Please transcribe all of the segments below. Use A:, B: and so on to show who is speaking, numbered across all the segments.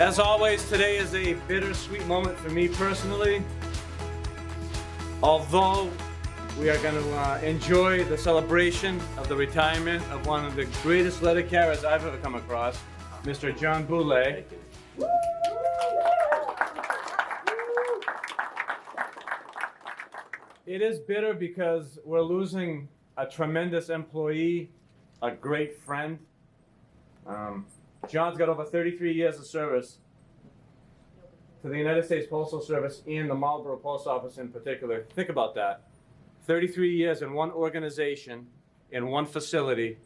A: As always, today is a bittersweet moment for me personally. Although we are going to enjoy the celebration of the retirement of one of the greatest letter carriers I've ever come across, Mr. John Boulay. It is bitter because we're losing a tremendous employee, a great friend. John's got over 33 years of service to the United States Postal Service and the Marlborough Post Office in particular. Think about that. 33 years in one organization, in one facility,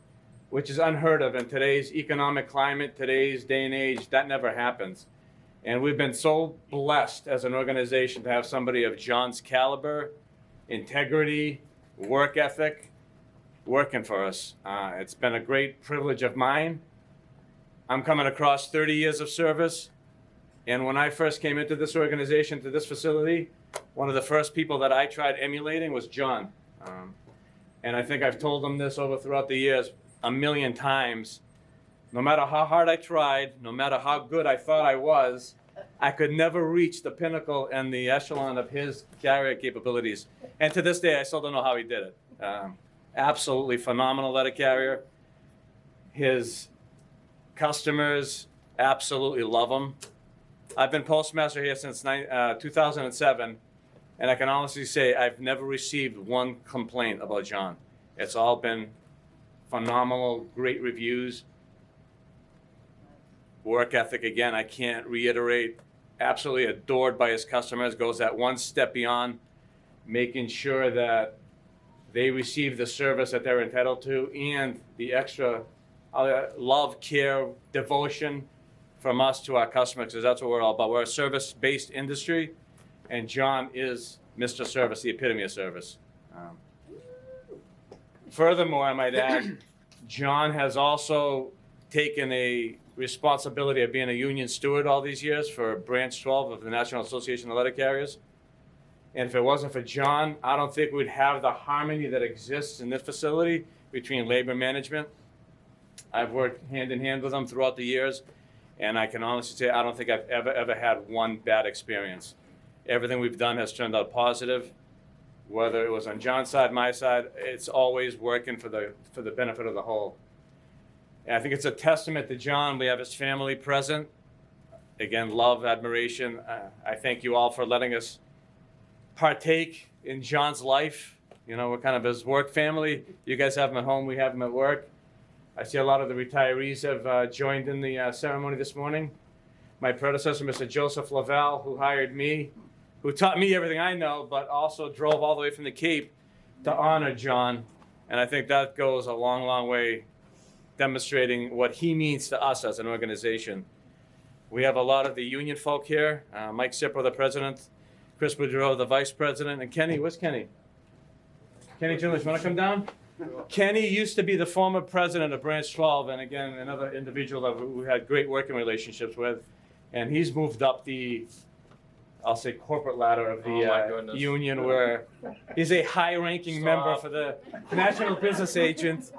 A: which is unheard of in today's economic climate, today's day and age. That never happens. And we've been so blessed as an organization to have somebody of John's caliber, integrity, work ethic, working for us. It's been a great privilege of mine. I'm coming across 30 years of service. And when I first came into this organization, to this facility, one of the first people that I tried emulating was John. And I think I've told him this throughout the years a million times. No matter how hard I tried, no matter how good I thought I was, I could never reach the pinnacle and the echelon of his carrier capabilities. And to this day, I still don't know how he did it. Absolutely phenomenal letter carrier. His customers absolutely love him. I've been postmaster here since 2007, and I can honestly say I've never received one complaint about John. It's all been phenomenal, great reviews. Work ethic, again, I can't reiterate, absolutely adored by his customers, goes that one step beyond making sure that they receive the service that they're entitled to and the extra love, care, devotion from us to our customers, because that's what we're all about. We're a service-based industry, and John is Mr. Service, the epitome of service. Furthermore, I might add, John has also taken a responsibility of being a union steward all these years for Branch 12 of the National Association of Letter Carriers. And if it wasn't for John, I don't think we'd have the harmony that exists in this facility between labor management. I've worked hand in hand with him throughout the years, and I can honestly say I don't think I've ever had one bad experience. Everything we've done has turned out positive. Whether it was on John's side, my side, it's always working for the benefit of the whole. And I think it's a testament to John. We have his family present. Again, love, admiration. I thank you all for letting us partake in John's life. You know, we're kind of his work family. You guys have him at home, we have him at work. I see a lot of the retirees have joined in the ceremony this morning. My predecessor, Mr. Joseph Lavelle, who hired me, who taught me everything I know, but also drove all the way from the Cape to honor John. And I think that goes a long, long way, demonstrating what he means to us as an organization. We have a lot of the union folk here. Mike Sipper, the president, Chris Boudreau, the vice president, and Kenny, where's Kenny? Kenny Junior, you want to come down? Kenny used to be the former president of Branch 12, and again, another individual that we had great working relationships with. And he's moved up the, I'll say, corporate ladder of the union, where he's a high-ranking member for the National Business Agent.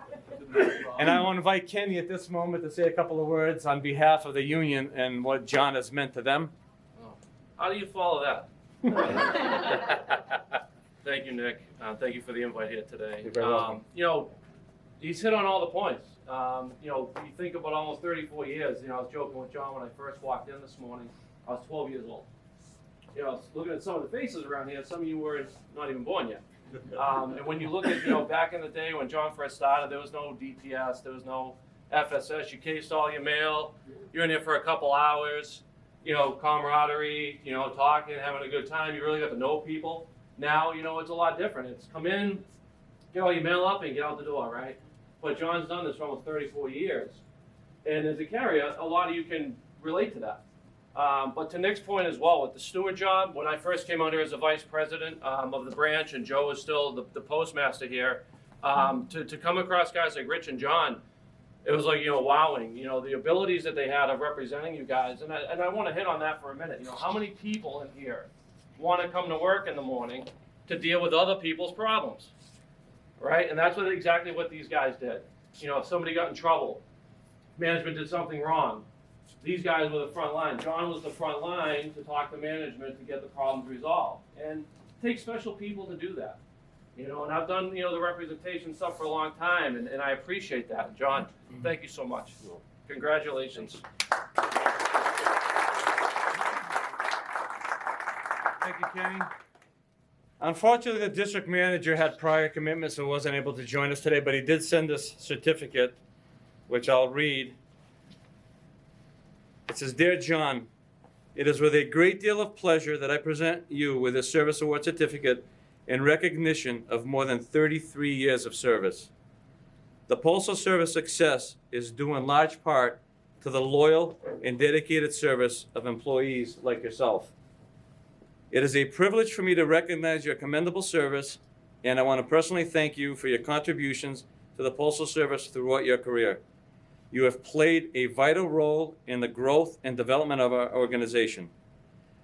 A: And I want to invite Kenny at this moment to say a couple of words on behalf of the union and what John has meant to them.
B: How do you follow that? Thank you, Nick. Thank you for the invite here today.
A: You're very welcome.
B: You know, he's hit on all the points. You know, you think about almost 34 years. You know, I was joking with John when I first walked in this morning. I was 12 years old. You know, looking at some of the faces around here, some of you were not even born yet. And when you look at, you know, back in the day when John first started, there was no DPS, there was no FSS. You cased all your mail. You're in here for a couple hours. You know, camaraderie. You know, talking, having a good time. You really got to know people. Now, you know, it's a lot different. It's come in, get all your mail up, and get out the door, right? But John's done this for almost 34 years. And as a carrier, a lot of you can relate to that. But to Nick's point as well, with the steward job, when I first came out here as a vice president of the branch, and Joe was still the postmaster here, to come across guys like Rich and John, it was like, you know, wowing. You know, the abilities that they had of representing you guys. And I want to hit on that for a minute. You know, how many people in here want to come to work in the morning to deal with other people's problems, right? And that's exactly what these guys did. You know, if somebody got in trouble, management did something wrong, these guys were the front line. John was the front line to talk to management to get the problems resolved. And it takes special people to do that. You know, and I've done, you know, the representation stuff for a long time, and I appreciate that. John, thank you so much. Congratulations.
A: Thank you, Kenny. Unfortunately, the district manager had prior commitments, so wasn't able to join us today, but he did send us a certificate, which I'll read. It says, "Dear John, it is with a great deal of pleasure that I present you with this service award certificate in recognition of more than 33 years of service. The Postal Service success is due in large part to the loyal and dedicated service of employees like yourself. It is a privilege for me to recognize your commendable service, and I want to personally thank you for your contributions to the Postal Service throughout your career. You have played a vital role in the growth and development of our organization.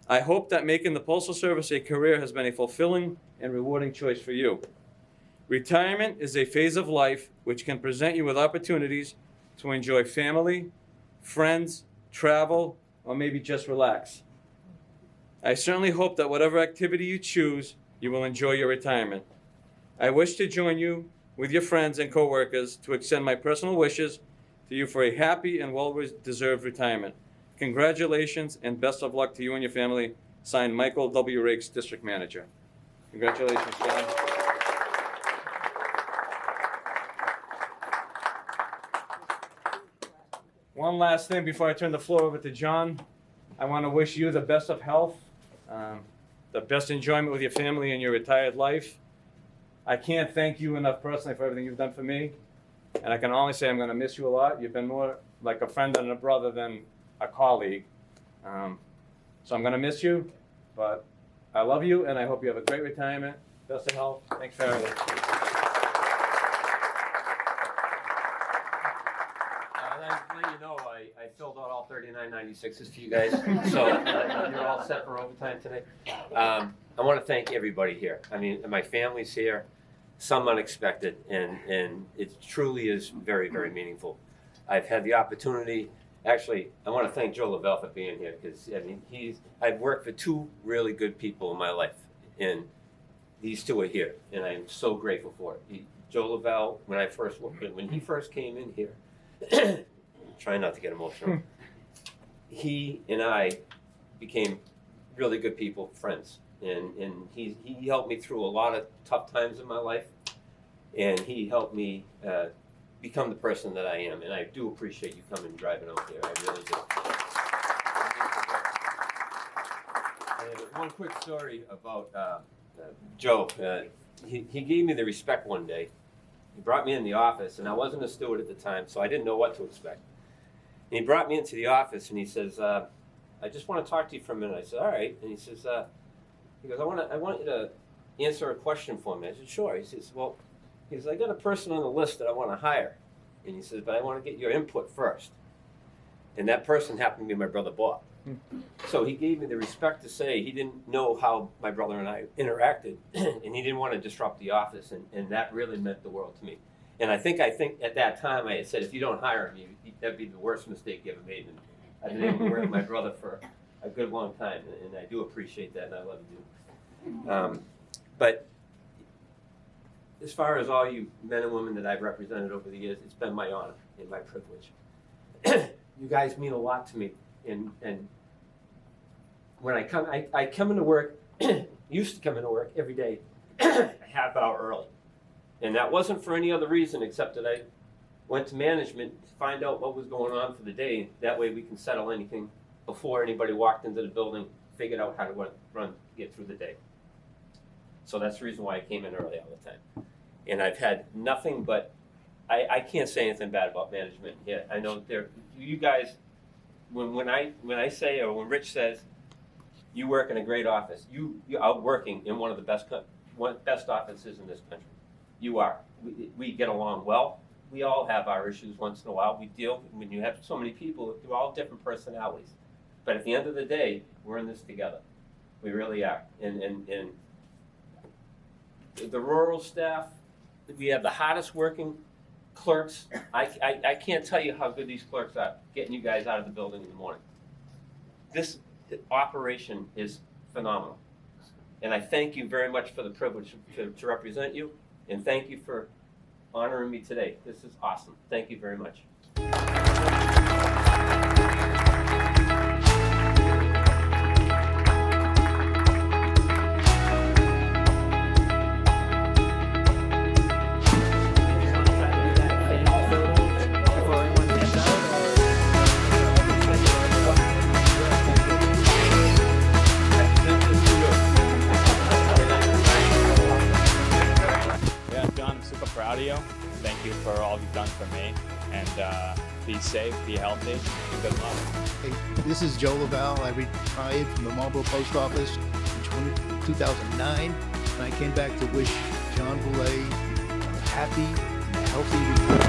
A: I hope that making the Postal Service a career has been a fulfilling and rewarding choice for you. Retirement is a phase of life which can present you with opportunities to enjoy family, friends, travel, or maybe just relax. I certainly hope that whatever activity you choose, you will enjoy your retirement. I wish to join you with your friends and coworkers to extend my personal wishes to you for a happy and well-deserved retirement. Congratulations and best of luck to you and your family. Signed, Michael W. Rakes, District Manager." Congratulations, John. One last thing before I turn the floor over to John. I want to wish you the best of health, the best enjoyment with your family in your retired life. I can't thank you enough personally for everything you've done for me. And I can only say I'm going to miss you a lot. You've been more like a friend and a brother than a colleague. So I'm going to miss you, but I love you, and I hope you have a great retirement. Best of health. Thanks for everything.
C: Let you know, I filled out all 3996s for you guys, so you're all set for overtime today. I want to thank everybody here. I mean, my family's here, some unexpected, and it truly is very, very meaningful. I've had the opportunity. Actually, I want to thank Joe Lavelle for being here, because I mean, I've worked for two really good people in my life, and these two are here, and I'm so grateful for it. Joe Lavelle, when he first came in here, trying not to get emotional, he and I became really good people, friends, and he helped me through a lot of tough times in my life, and he helped me become the person that I am, and I do appreciate you coming and driving out here. I really do. And one quick story about Joe. He gave me the respect one day. He brought me in the office, and I wasn't a steward at the time, so I didn't know what to expect. And he brought me into the office, and he says, "I just want to talk to you for a minute." I said, "All right." And he says, "He goes, I want you to answer a question for me." I said, "Sure." He says, "Well," he says, "I got a person on the list that I want to hire." And he says, "But I want to get your input first." And that person happened to be my brother Bob. So he gave me the respect to say he didn't know how my brother and I interacted, and he didn't want to disrupt the office, and that really meant the world to me. And I think at that time I had said, if you don't hire him, that'd be the worst mistake you ever made. And I've been able to work with my brother for a good long time, and I do appreciate that, and I love you. But as far as all you men and women that I've represented over the years, it's been my honor and my privilege. You guys mean a lot to me, and when I come into work, used to come into work every day a half hour early. And that wasn't for any other reason except that I went to management to find out what was going on for the day. That way we can settle anything before anybody walked into the building, figured out how to get through the day. So that's the reason why I came in early all the time. And I've had nothing but, I can't say anything bad about management here. I know you guys, when I say, or when Rich says, you work in a great office, you're out working in one of the best offices in this country. You are. We get along well. We all have our issues once in a while. We deal, when you have so many people, they're all different personalities. But at the end of the day, we're in this together. We really are. And the rural staff, we have the hardest working clerks, I can't tell you how good these clerks are getting you guys out of the building in the morning. This operation is phenomenal. And I thank you very much for the privilege to represent you, and thank you for honoring me today. This is awesome. Thank you very much.
D: Yeah, John, I'm super proud of you. Thank you for all you've done for me. And be safe, be healthy, and good luck.
E: Hey, this is Joe Lavelle. I retired from the Marlborough Post Office in 2009, and I came back to wish John Boulay a happy and healthy retirement.